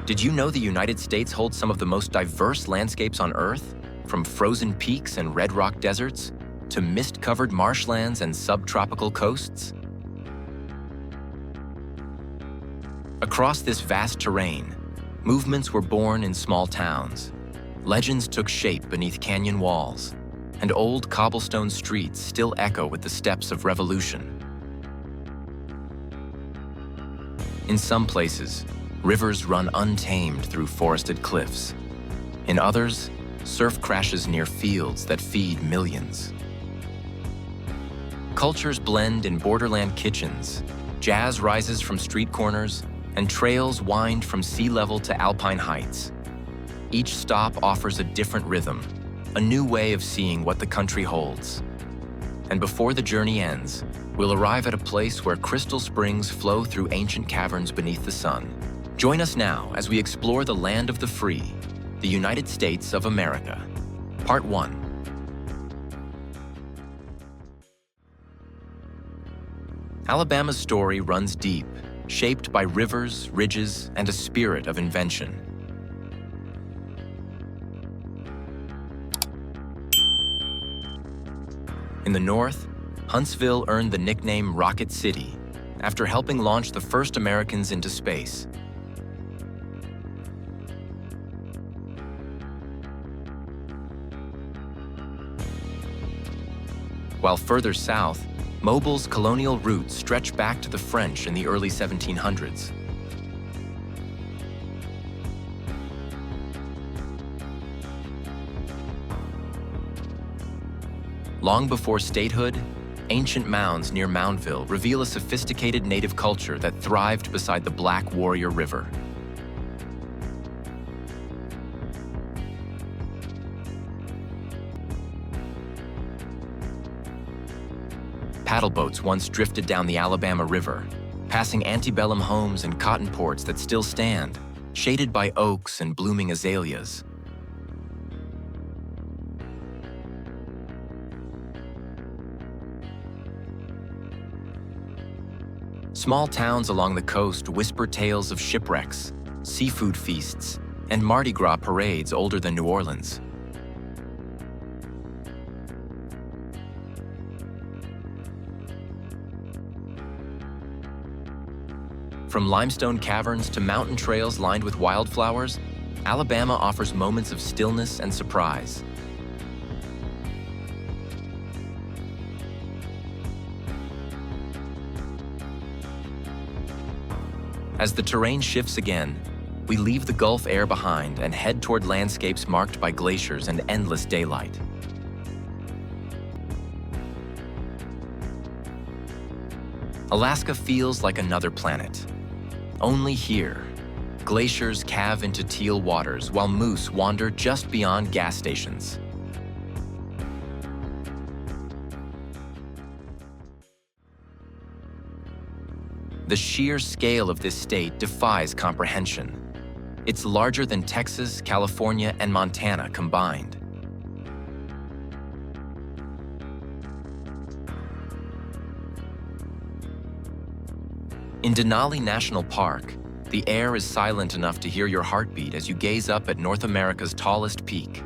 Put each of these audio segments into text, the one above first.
Did you know the United States holds some of the most diverse landscapes on Earth? From frozen peaks and red rock deserts to mist-covered marshlands and subtropical coasts? Across this vast terrain, movements were born in small towns. Legends took shape beneath canyon walls, and old cobblestone streets still echo with the steps of revolution. In some places, rivers run untamed through forested cliffs. In others, surf crashes near fields that feed millions. Cultures blend in borderland kitchens, jazz rises from street corners, and trails wind from sea level to alpine heights. Each stop offers a different rhythm, a new way of seeing what the country holds. And before the journey ends, we'll arrive at a place where crystal springs flow through ancient caverns beneath the sun. Join us now as we explore the land of the free, the United States of America. Part 1. Alabama's story runs deep, shaped by rivers, ridges, and a spirit of invention. In the north, Huntsville earned the nickname Rocket City after helping launch the first Americans into space. While further south, Mobile's colonial roots stretch back to the French in the early 1700s. Long before statehood, ancient mounds near Moundville reveal a sophisticated native culture that thrived beside the Black Warrior River. Paddleboats once drifted down the Alabama River, passing antebellum homes and cotton ports that still stand, shaded by oaks and blooming azaleas. Small towns along the coast whisper tales of shipwrecks, seafood feasts, and Mardi Gras parades older than New Orleans. From limestone caverns to mountain trails lined with wildflowers, Alabama offers moments of stillness and surprise. As the terrain shifts again, we leave the Gulf air behind and head toward landscapes marked by glaciers and endless daylight. Alaska feels like another planet. Only here, glaciers calve into teal waters while moose wander just beyond gas stations. The sheer scale of this state defies comprehension. It's larger than Texas, California, and Montana combined. In Denali National Park, the air is silent enough to hear your heartbeat as you gaze up at North America's tallest peak.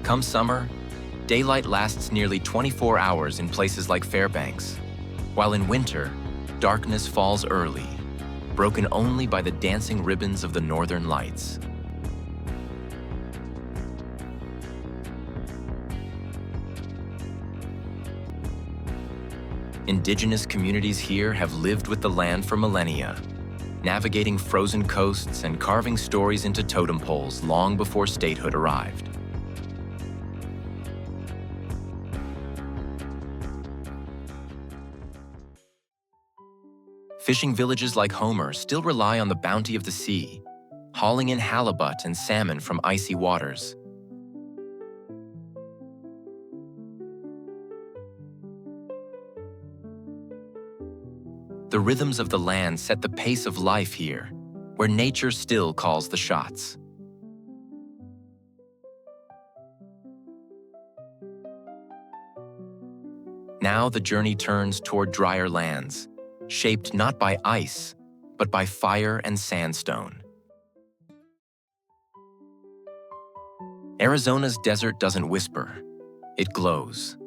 Come summer, daylight lasts nearly 24 hours in places like Fairbanks, while in winter, darkness falls early, broken only by the dancing ribbons of the northern lights. Indigenous communities here have lived with the land for millennia, navigating frozen coasts and carving stories into totem poles long before statehood arrived. Fishing villages like Homer still rely on the bounty of the sea, hauling in halibut and salmon from icy waters. The rhythms of the land set the pace of life here, where nature still calls the shots. Now the journey turns toward drier lands, shaped not by ice, but by fire and sandstone. Arizona's desert doesn't whisper, it glows.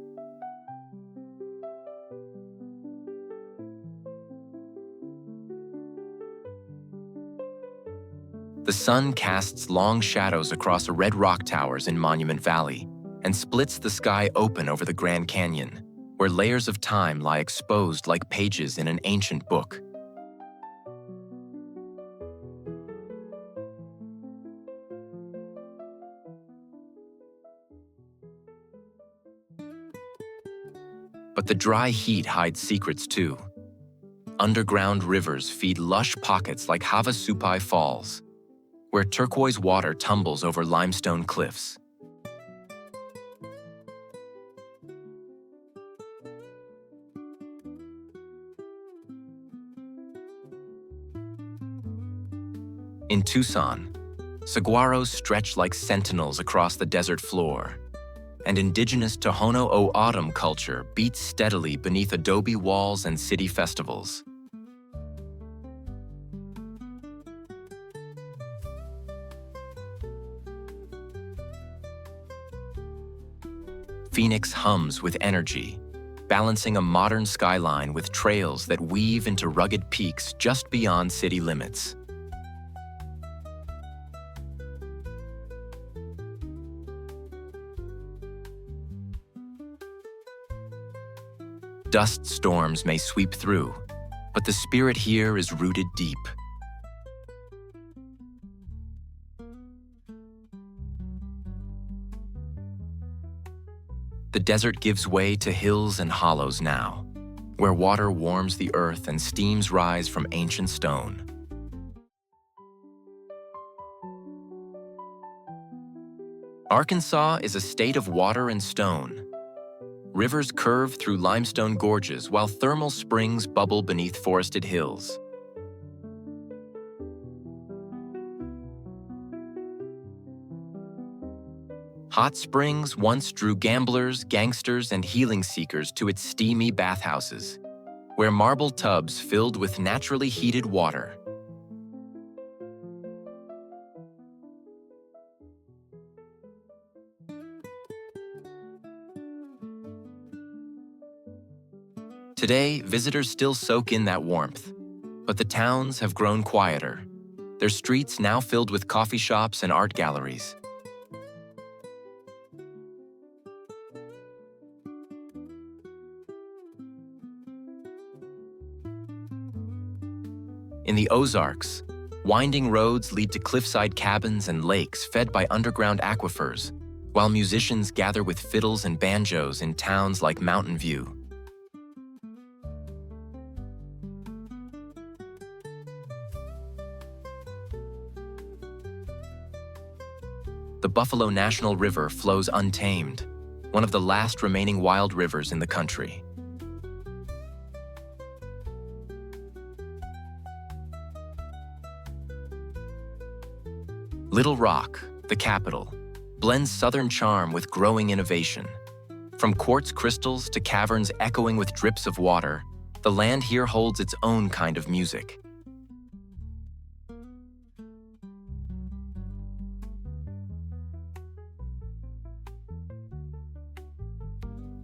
The sun casts long shadows across the red rock towers in Monument Valley and splits the sky open over the Grand Canyon, where layers of time lie exposed like pages in an ancient book. But the dry heat hides secrets too. Underground rivers feed lush pockets like Havasupai Falls, where turquoise water tumbles over limestone cliffs. In Tucson, saguaros stretch like sentinels across the desert floor, and indigenous Tohono O'odham culture beats steadily beneath adobe walls and city festivals. Phoenix hums with energy, balancing a modern skyline with trails that weave into rugged peaks just beyond city limits. Dust storms may sweep through, but the spirit here is rooted deep. The desert gives way to hills and hollows now, where water warms the earth and steams rise from ancient stone. Arkansas is a state of water and stone. Rivers curve through limestone gorges while thermal springs bubble beneath forested hills. Hot Springs once drew gamblers, gangsters, and healing seekers to its steamy bathhouses, where marble tubs filled with naturally heated water. Today, visitors still soak in that warmth, but the towns have grown quieter, their streets now filled with coffee shops and art galleries. In the Ozarks, winding roads lead to cliffside cabins and lakes fed by underground aquifers, while musicians gather with fiddles and banjos in towns like Mountain View. The Buffalo National River flows untamed, one of the last remaining wild rivers in the country. Little Rock, the capital, blends southern charm with growing innovation. From quartz crystals to caverns echoing with drips of water, the land here holds its own kind of music.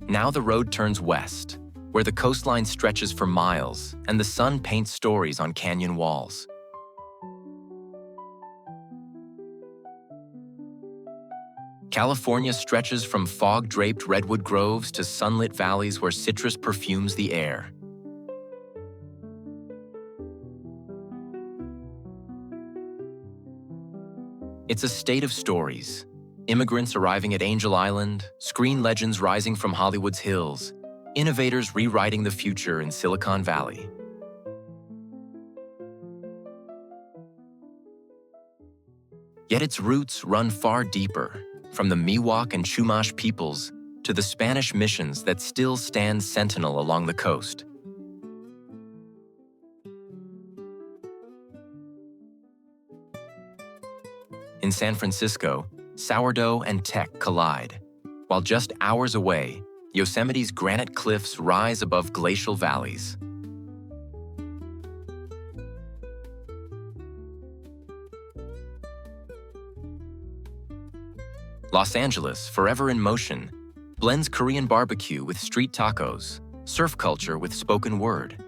Now the road turns west, where the coastline stretches for miles and the sun paints stories on canyon walls. California stretches from fog-draped redwood groves to sunlit valleys where citrus perfumes the air. It's a state of stories. Immigrants arriving at Angel Island, screen legends rising from Hollywood's hills, innovators rewriting the future in Silicon Valley. Yet its roots run far deeper, from the Miwok and Chumash peoples to the Spanish missions that still stand sentinel along the coast. In San Francisco, sourdough and tech collide, while just hours away, Yosemite's granite cliffs rise above glacial valleys. Los Angeles, forever in motion, blends Korean barbecue with street tacos, surf culture with spoken word.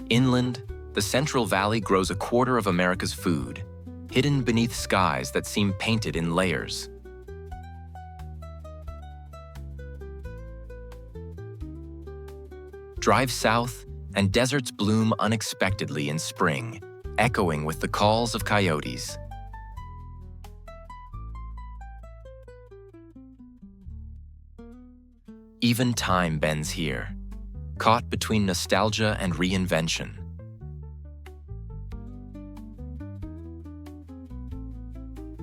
Inland, the Central Valley grows a quarter of America's food, hidden beneath skies that seem painted in layers. Drive south, and deserts bloom unexpectedly in spring, echoing with the calls of coyotes. Even time bends here, caught between nostalgia and reinvention.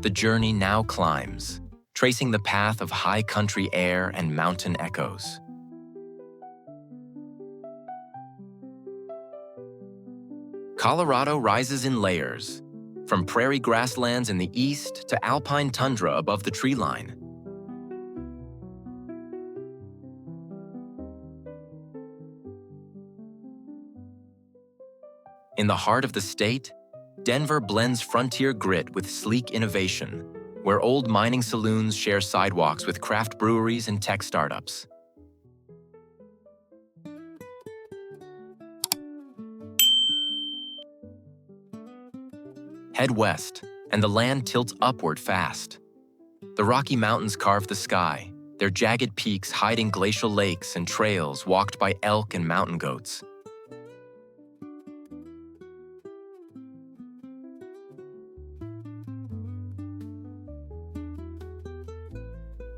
The journey now climbs, tracing the path of high country air and mountain echoes. Colorado rises in layers, from prairie grasslands in the east to alpine tundra above the tree line. In the heart of the state, Denver blends frontier grit with sleek innovation, where old mining saloons share sidewalks with craft breweries and tech startups. Head west, and the land tilts upward fast. The Rocky Mountains carve the sky, their jagged peaks hiding glacial lakes and trails walked by elk and mountain goats.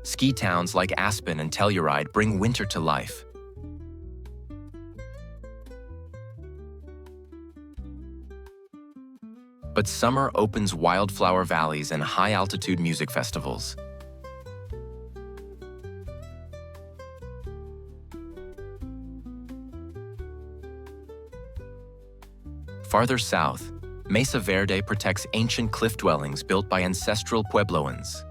Ski towns like Aspen and Telluride bring winter to life. But summer opens wildflower valleys and high-altitude music festivals. Farther south, Mesa Verde protects ancient cliff dwellings built by ancestral Puebloans,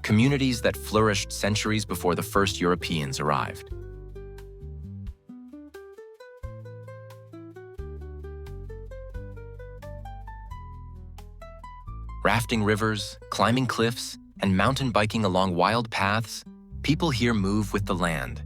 communities that flourished centuries before the first Europeans arrived. Rafting rivers, climbing cliffs, and mountain biking along wild paths, people here move with the land.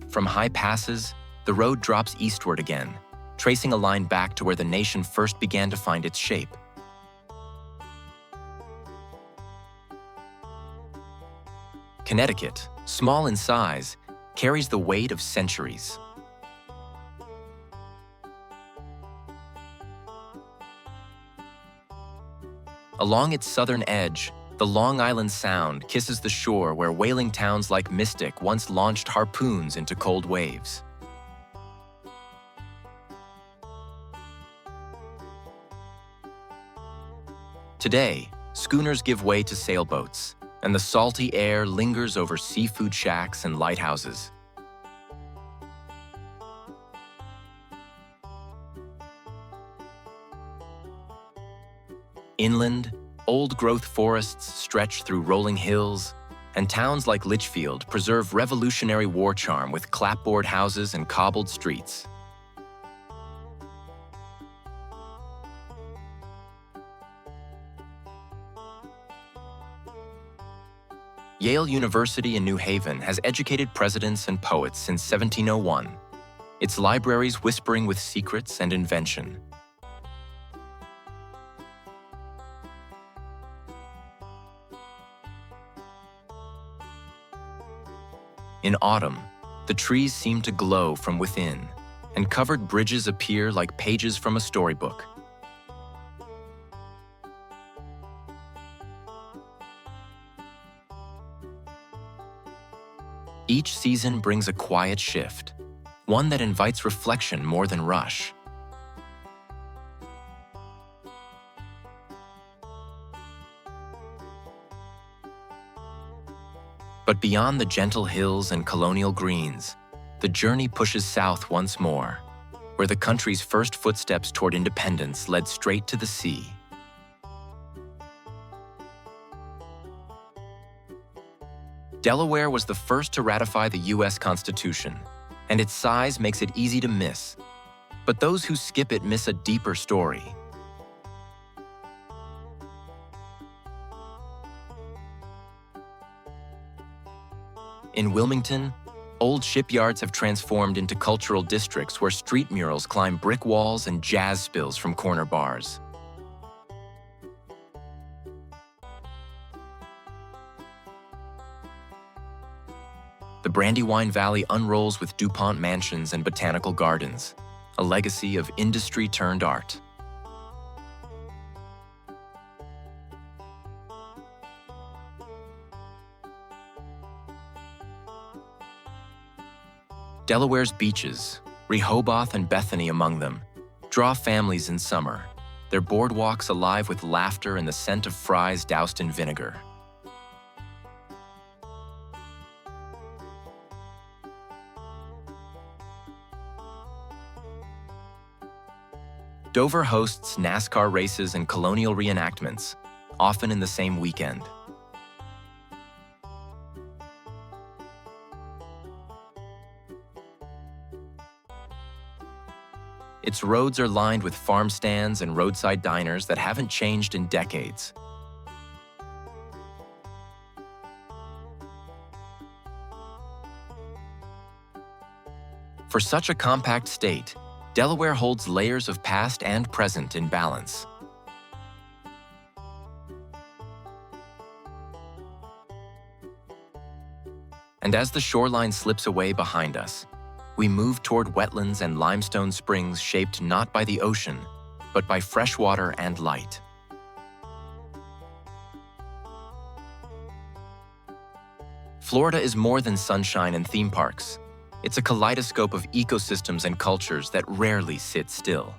From high passes, the road drops eastward again, tracing a line back to where the nation first began to find its shape. Connecticut, small in size, carries the weight of centuries. Along its southern edge, the Long Island Sound kisses the shore where whaling towns like Mystic once launched harpoons into cold waves. Today, schooners give way to sailboats, and the salty air lingers over seafood shacks and lighthouses. Inland, old-growth forests stretch through rolling hills, and towns like Litchfield preserve Revolutionary War charm with clapboard houses and cobbled streets. Yale University in New Haven has educated presidents and poets since 1701, its libraries whispering with secrets and invention. In autumn, the trees seem to glow from within, and covered bridges appear like pages from a storybook. Each season brings a quiet shift, one that invites reflection more than rush. But beyond the gentle hills and colonial greens, the journey pushes south once more, where the country's first footsteps toward independence led straight to the sea. Delaware was the first to ratify the U.S. Constitution, and its size makes it easy to miss. But those who skip it miss a deeper story. In Wilmington, old shipyards have transformed into cultural districts where street murals climb brick walls and jazz spills from corner bars. The Brandywine Valley unrolls with DuPont mansions and botanical gardens, a legacy of industry-turned-art. Delaware's beaches, Rehoboth and Bethany among them, draw families in summer, their boardwalks alive with laughter and the scent of fries doused in vinegar. Dover hosts NASCAR races and colonial reenactments, often in the same weekend. Its roads are lined with farm stands and roadside diners that haven't changed in decades. For such a compact state, Delaware holds layers of past and present in balance. And as the shoreline slips away behind us, we move toward wetlands and limestone springs shaped not by the ocean, but by fresh water and light. Florida is more than sunshine and theme parks. It's a kaleidoscope of ecosystems and cultures that rarely sit still.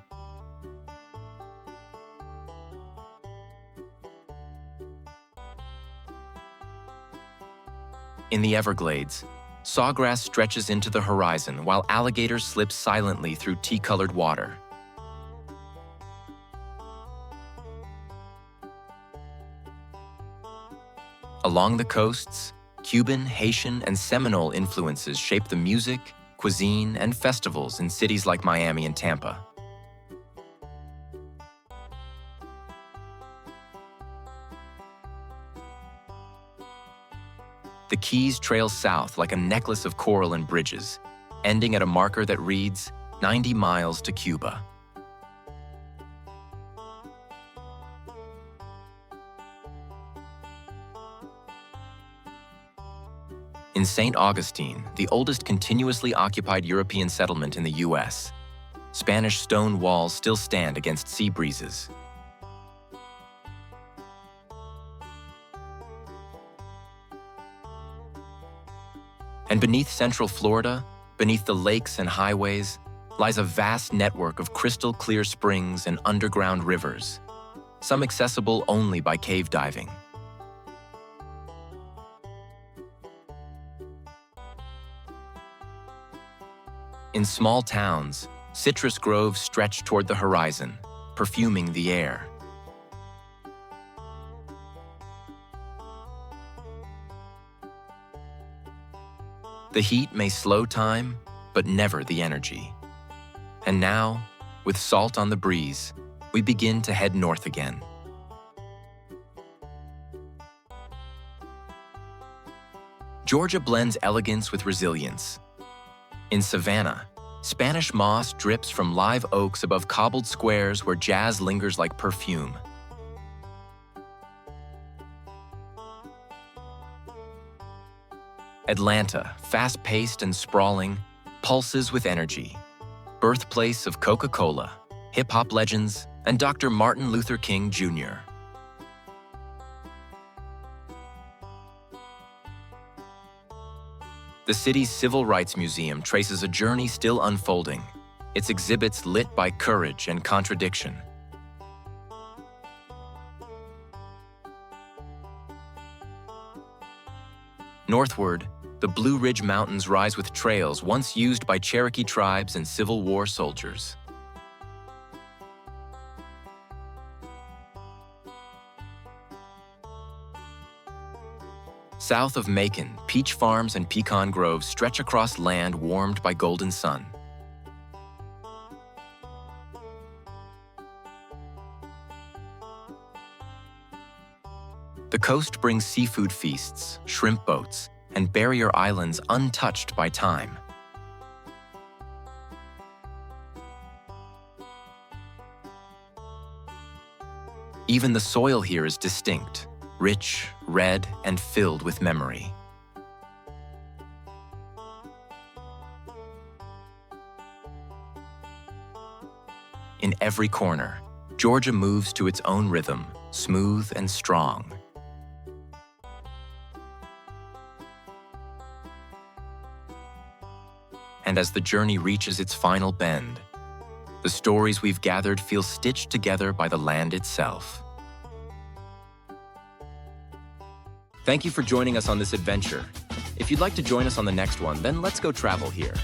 In the Everglades, sawgrass stretches into the horizon while alligators slip silently through tea-colored water. Along the coasts, Cuban, Haitian, and Seminole influences shape the music, cuisine, and festivals in cities like Miami and Tampa. The Keys trail south like a necklace of coral and bridges, ending at a marker that reads 90 miles to Cuba. In St. Augustine, the oldest continuously occupied European settlement in the U.S., Spanish stone walls still stand against sea breezes. And beneath central Florida, beneath the lakes and highways, lies a vast network of crystal-clear springs and underground rivers, some accessible only by cave diving. In small towns, citrus groves stretch toward the horizon, perfuming the air. The heat may slow time, but never the energy. And now, with salt on the breeze, we begin to head north again. Georgia blends elegance with resilience. In Savannah, Spanish moss drips from live oaks above cobbled squares where jazz lingers like perfume. Atlanta, fast-paced and sprawling, pulses with energy. Birthplace of Coca-Cola, hip-hop legends, and Dr. Martin Luther King Jr. The city's Civil Rights Museum traces a journey still unfolding, its exhibits lit by courage and contradiction. Northward, The Blue Ridge Mountains rise with trails once used by Cherokee tribes and Civil War soldiers. South of Macon, peach farms and pecan groves stretch across land warmed by golden sun. The coast brings seafood feasts, shrimp boats, and barrier islands untouched by time. Even the soil here is distinct, rich, red, and filled with memory. In every corner, Georgia moves to its own rhythm, smooth and strong. And as the journey reaches its final bend, the stories we've gathered feel stitched together by the land itself. Thank you for joining us on this adventure. If you'd like to join us on the next one, then let's go travel here.